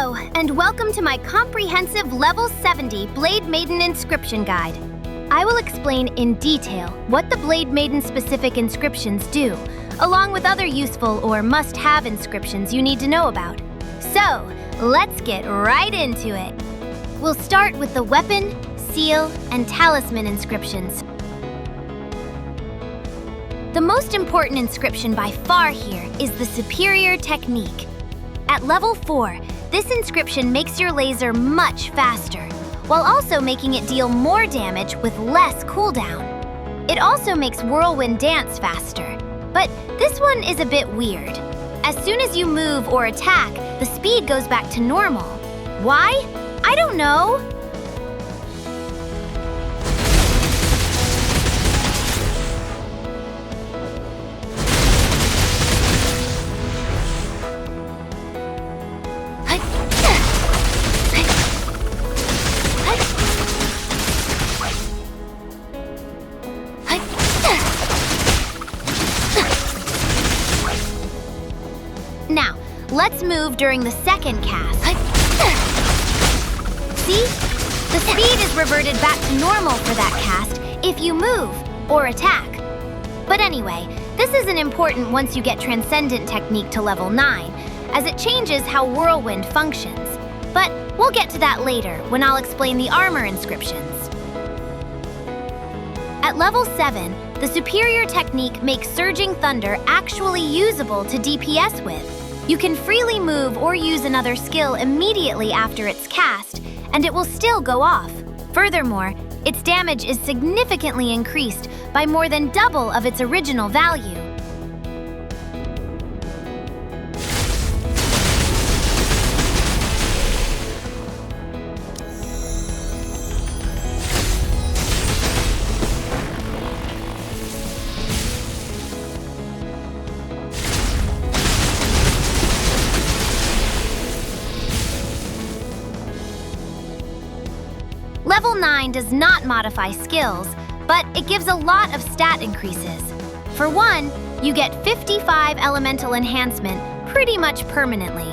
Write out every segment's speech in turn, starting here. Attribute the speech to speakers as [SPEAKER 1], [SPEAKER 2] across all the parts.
[SPEAKER 1] Hello, and welcome to my comprehensive Level 70 Blademaiden Inscription Guide. I will explain in detail what the Blademaiden specific inscriptions do, along with other useful or must-have inscriptions you need to know about. So, let's get right into it. We'll start with the weapon, seal, and talisman inscriptions. The most important inscription by far here is the Superior Technique. At Level 4, this inscription makes your laser much faster, while also making it deal more damage with less cooldown. It also makes Whirlwind dance faster, but this one is a bit weird. As soon as you move or attack, the speed goes back to normal. Why? I don't know. Now, let's move during the second cast. See? The speed is reverted back to normal for that cast if you move or attack. But anyway, this isn't important once you get Transcendent Technique to Level 9, as it changes how Whirlwind functions. But we'll get to that later when I'll explain the armor inscriptions. At Level 7, the Superior Technique makes Surging Thunder actually usable to DPS with. You can freely move or use another skill immediately after it's cast, and it will still go off. Furthermore, its damage is significantly increased by more than double of its original value. Level 9 does not modify skills, but it gives a lot of stat increases. For one, you get 55 elemental enhancement pretty much permanently.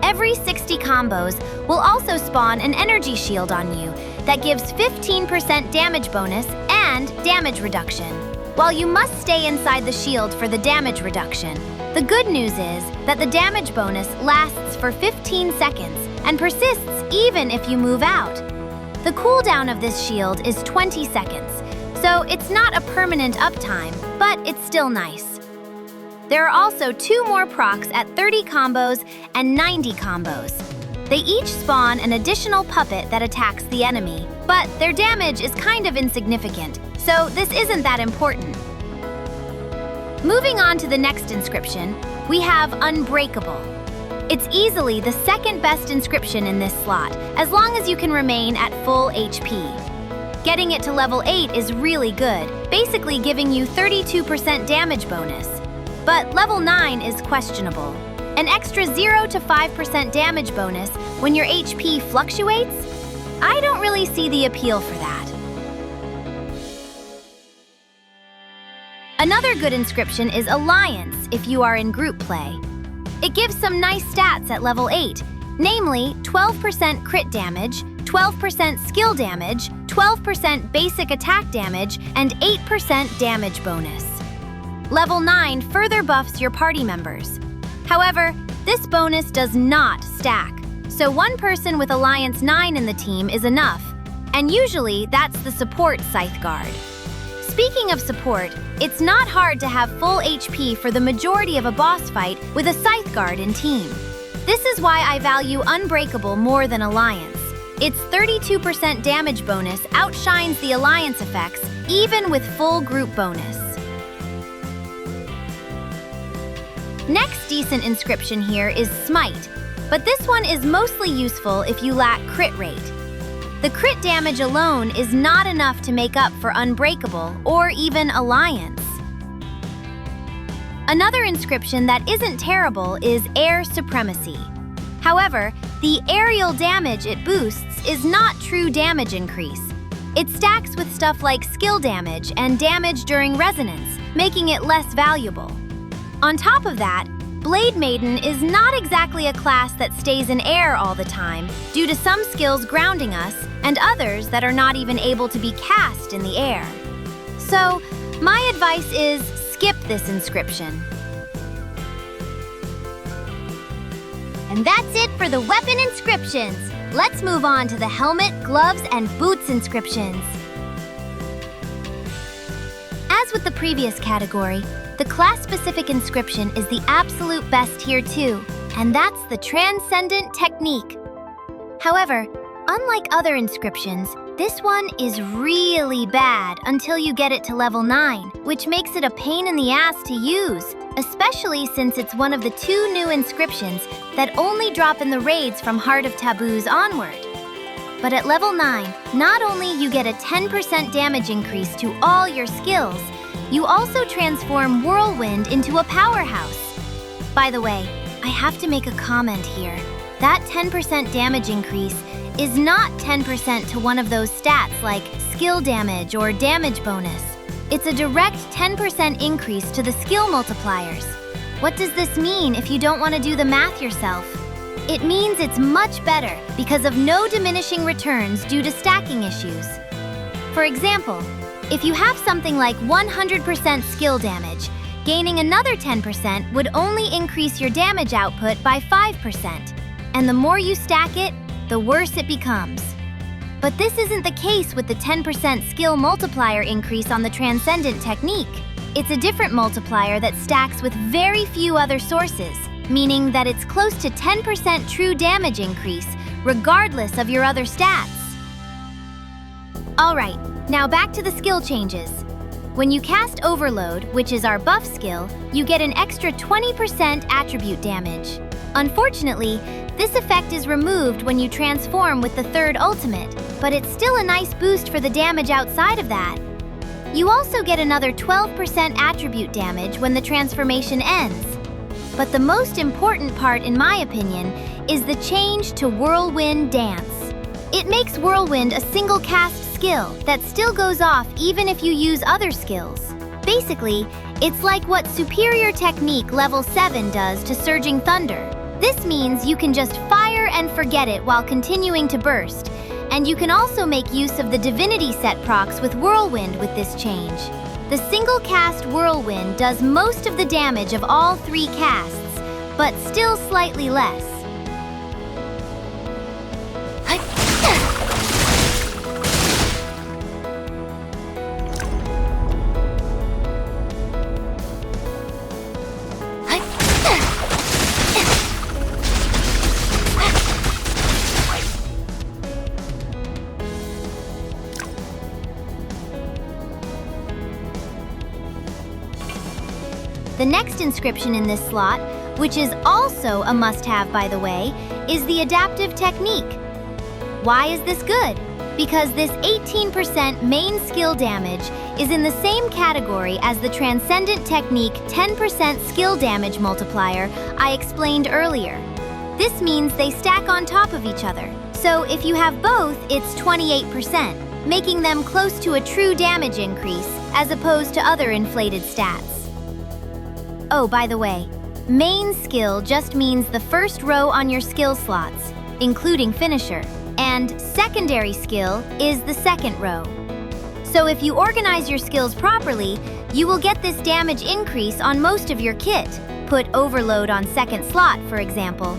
[SPEAKER 1] Every 60 combos will also spawn an energy shield on you that gives 15% damage bonus and damage reduction, while you must stay inside the shield for the damage reduction. The good news is that the damage bonus lasts for 15 seconds and persists even if you move out. The cooldown of this shield is 20 seconds, so it's not a permanent uptime, but it's still nice. There are also 2 more procs at 30 combos and 90 combos. They each spawn an additional puppet that attacks the enemy, but their damage is kind of insignificant, so this isn't that important. Moving on to the next inscription, we have Unbreakable. It's easily the second best inscription in this slot, as long as you can remain at full HP. Getting it to Level 8 is really good, basically giving you 32% damage bonus. But Level 9 is questionable. An extra 0 to 5% damage bonus when your HP fluctuates? I don't really see the appeal for that. Another good inscription is Alliance if you are in group play. It gives some nice stats at Level 8, namely 12% crit damage, 12% skill damage, 12% basic attack damage, and 8% damage bonus. Level 9 further buffs your party members. However, this bonus does not stack, so one person with Alliance 9 in the team is enough, and usually that's the support Scythe Guard. Speaking of support, it's not hard to have full HP for the majority of a boss fight with a Scythe Guard in team. This is why I value Unbreakable more than Alliance. Its 32% damage bonus outshines the Alliance effects, even with full group bonus. Next decent inscription here is Smite, but this one is mostly useful if you lack crit rate. The crit damage alone is not enough to make up for Unbreakable or even Alliance. Another inscription that isn't terrible is Air Supremacy. However, the aerial damage it boosts is not true damage increase. It stacks with stuff like skill damage and damage during resonance, making it less valuable. On top of that, Blademaiden is not exactly a class that stays in air all the time due to some skills grounding us and others that are not even able to be cast in the air. So, my advice is skip this inscription. And that's it for the weapon inscriptions. Let's move on to the helmet, gloves, and boots inscriptions. As with the previous category, the class-specific inscription is the absolute best here too, and that's the Transcendent Technique. However, unlike other inscriptions, this one is really bad until you get it to level 9, which makes it a pain in the ass to use, especially since it's one of the 2 new inscriptions that only drop in the raids from Heart of Taboos onward. But at level 9, not only you get a 10% damage increase to all your skills, you also transform Whirlwind into a powerhouse. By the way, I have to make a comment here. That 10% damage increase is not 10% to one of those stats like skill damage or damage bonus. It's a direct 10% increase to the skill multipliers. What does this mean if you don't want to do the math yourself? It means it's much better because of no diminishing returns due to stacking issues. For example, if you have something like 100% skill damage, gaining another 10% would only increase your damage output by 5%. And the more you stack it, the worse it becomes. But this isn't the case with the 10% skill multiplier increase on the Transcendent Technique. It's a different multiplier that stacks with very few other sources, meaning that it's close to 10% true damage increase, regardless of your other stats. Alright, now back to the skill changes. When you cast Overload, which is our buff skill, you get an extra 20% attribute damage. Unfortunately, this effect is removed when you transform with the 3rd ultimate, but it's still a nice boost for the damage outside of that. You also get another 12% attribute damage when the transformation ends. But the most important part, in my opinion, is the change to Whirlwind Dance. It makes Whirlwind a single cast skill that still goes off even if you use other skills. Basically, it's like what Superior Technique Level 7 does to Surging Thunder. This means you can just fire and forget it while continuing to burst, and you can also make use of the Divinity set procs with Whirlwind with this change. The single cast Whirlwind does most of the damage of all 3 casts, but still slightly less. The next inscription in this slot, which is also a must-have by the way, is the Adaptive Technique. Why is this good? Because this 18% main skill damage is in the same category as the Transcendent Technique 10% skill damage multiplier I explained earlier. This means they stack on top of each other. So if you have both, it's 28%, making them close to a true damage increase as opposed to other inflated stats. Oh, by the way, main skill just means the first row on your skill slots, including finisher, and secondary skill is the second row. So if you organize your skills properly, you will get this damage increase on most of your kit. Put Overload on second slot, for example.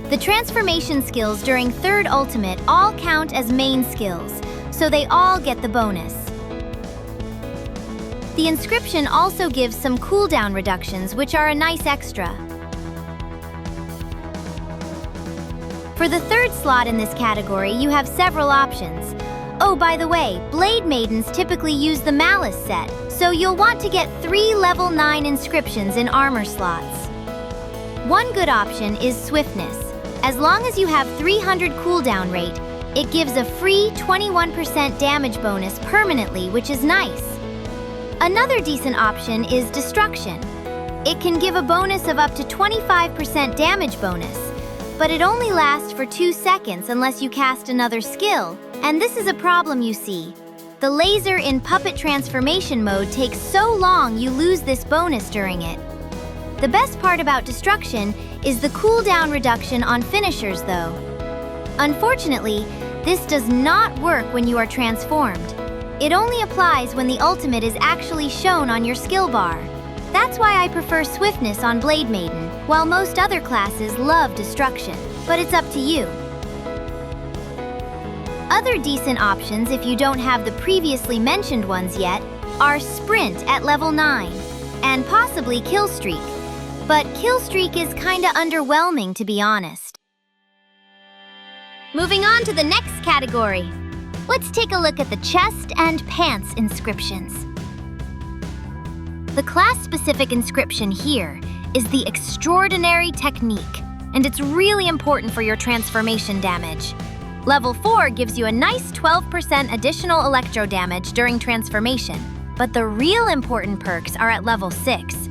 [SPEAKER 1] The transformation skills during 3rd ultimate all count as main skills, so they all get the bonus. The inscription also gives some cooldown reductions, which are a nice extra. For the 3rd slot in this category, you have several options. Oh, by the way, Blade-Maidens typically use the Malice set, so you'll want to get 3 level 9 inscriptions in armor slots. One good option is Swiftness. As long as you have 300 cooldown rate, it gives a free 21% damage bonus permanently, which is nice. Another decent option is Destruction. It can give a bonus of up to 25% damage bonus, but it only lasts for 2 seconds unless you cast another skill, and this is a problem you see. The laser in Puppet Transformation mode takes so long you lose this bonus during it. The best part about destruction is the cooldown reduction on finishers, though. Unfortunately, this does not work when you are transformed. It only applies when the ultimate is actually shown on your skill bar. That's why I prefer swiftness on Blademaiden, while most other classes love destruction, but it's up to you. Other decent options if you don't have the previously mentioned ones yet are Sprint at level 9 and possibly Killstreak. But Killstreak is kinda underwhelming, to be honest. Moving on to the next category. Let's take a look at the chest and pants inscriptions. The class-specific inscription here is the Extraordinary Technique, and it's really important for your transformation damage. Level 4 gives you a nice 12% additional electro damage during transformation, but the real important perks are at level 6.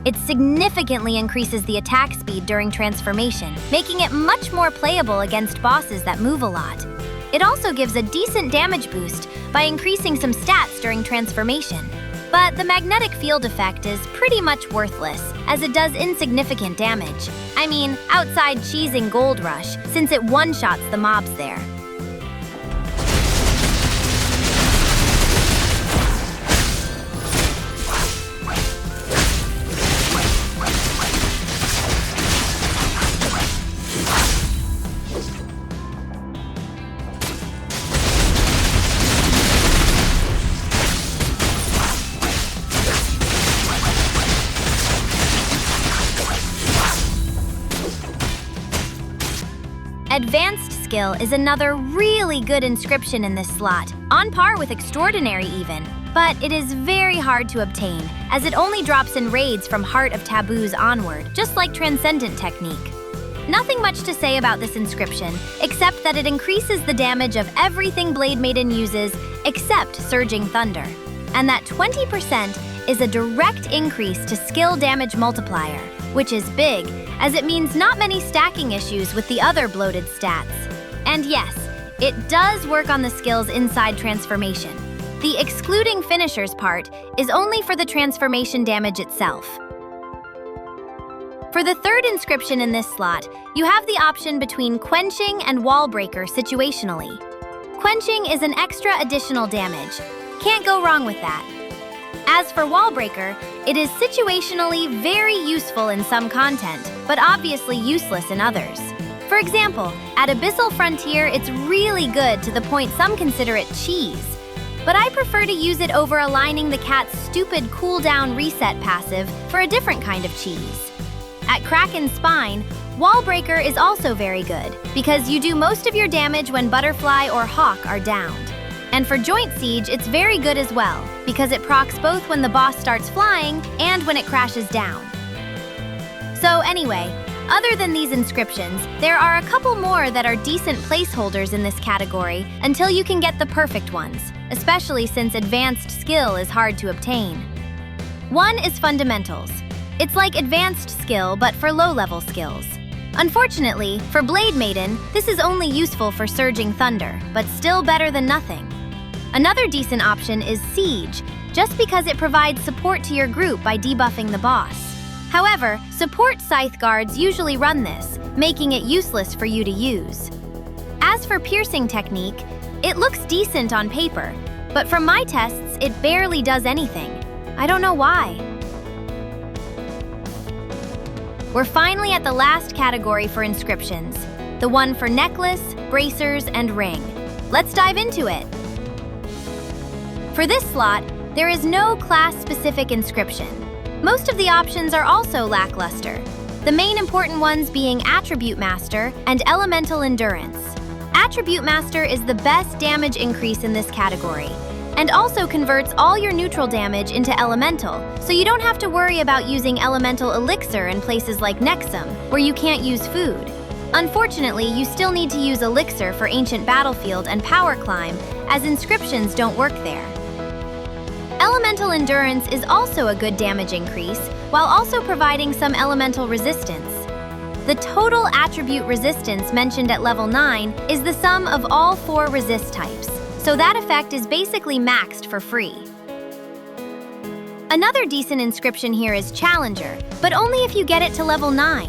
[SPEAKER 1] It significantly increases the attack speed during transformation, making it much more playable against bosses that move a lot. It also gives a decent damage boost by increasing some stats during transformation. But the magnetic field effect is pretty much worthless, as it does insignificant damage. I mean, outside cheesing Gold Rush, since it one-shots the mobs there. Advanced Skill is another really good inscription in this slot, on par with Extraordinary even, but it is very hard to obtain, as it only drops in raids from Heart of Taboos onward, just like Transcendent Technique. Nothing much to say about this inscription, except that it increases the damage of everything Blademaiden uses except Surging Thunder, and that 20% is a direct increase to skill damage multiplier, which is big, as it means not many stacking issues with the other bloated stats. And yes, it does work on the skills inside transformation. The excluding finishers part is only for the transformation damage itself. For the third inscription in this slot, you have the option between Quenching and Wall Breaker situationally. Quenching is an extra additional damage. Can't go wrong with that. As for Wall Breaker, it is situationally very useful in some content, but obviously useless in others. For example, at Abyssal Frontier, it's really good to the point some consider it cheese. But I prefer to use it over aligning the cat's stupid cooldown reset passive for a different kind of cheese. At Kraken's Spine, Wall Breaker is also very good, because you do most of your damage when Butterfly or Hawk are downed. And for Joint Siege, it's very good as well, because it procs both when the boss starts flying and when it crashes down. So anyway, other than these inscriptions, there are a couple more that are decent placeholders in this category until you can get the perfect ones, especially since Advanced Skill is hard to obtain. One is Fundamentals. It's like Advanced Skill, but for low-level skills. Unfortunately, for Blademaiden, this is only useful for Surging Thunder, but still better than nothing. Another decent option is Siege, just because it provides support to your group by debuffing the boss. However, support Scythe Guards usually run this, making it useless for you to use. As for Piercing Technique, it looks decent on paper, but from my tests, it barely does anything. I don't know why. We're finally at the last category for inscriptions, the one for necklace, bracers, and ring. Let's dive into it. For this slot, there is no class-specific inscription. Most of the options are also lackluster, the main important ones being Attribute Master and Elemental Endurance. Attribute Master is the best damage increase in this category, and also converts all your neutral damage into Elemental, so you don't have to worry about using Elemental Elixir in places like Nexum, where you can't use food. Unfortunately, you still need to use Elixir for Ancient Battlefield and Power Climb, as inscriptions don't work there. Elemental Endurance is also a good damage increase, while also providing some elemental resistance. The total attribute resistance mentioned at level 9 is the sum of all 4 resist types, so that effect is basically maxed for free. Another decent inscription here is Challenger, but only if you get it to level 9.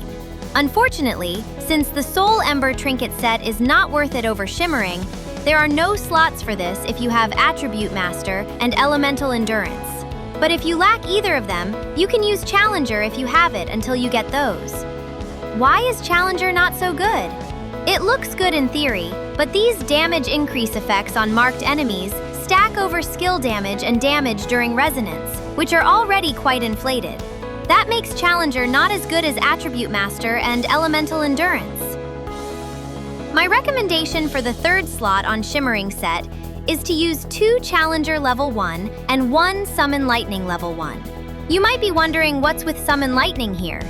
[SPEAKER 1] Unfortunately, since the Soul Ember trinket set is not worth it over Shimmering, there are no slots for this if you have Attribute Master and Elemental Endurance. But if you lack either of them, you can use Challenger if you have it until you get those. Why is Challenger not so good? It looks good in theory, but these damage increase effects on marked enemies stack over skill damage and damage during resonance, which are already quite inflated. That makes Challenger not as good as Attribute Master and Elemental Endurance. My recommendation for the third slot on Shimmering set is to use 2 Challenger level 1 and 1 Summon Lightning level 1. You might be wondering what's with Summon Lightning here.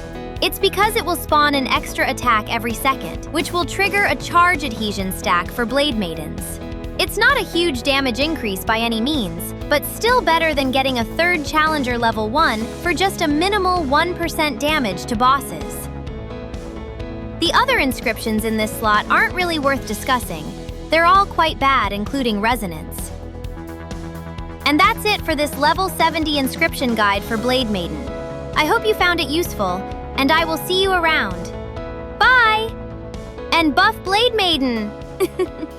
[SPEAKER 1] It's because it will spawn an extra attack every second, which will trigger a charge adhesion stack for Blademaidens. It's not a huge damage increase by any means, but still better than getting a third Challenger level 1 for just a minimal 1% damage to bosses. The other inscriptions in this slot aren't really worth discussing. They're all quite bad, including Resonance. And that's it for this level 70 inscription guide for Blademaiden. I hope you found it useful, and I will see you around. Bye! And buff Blademaiden!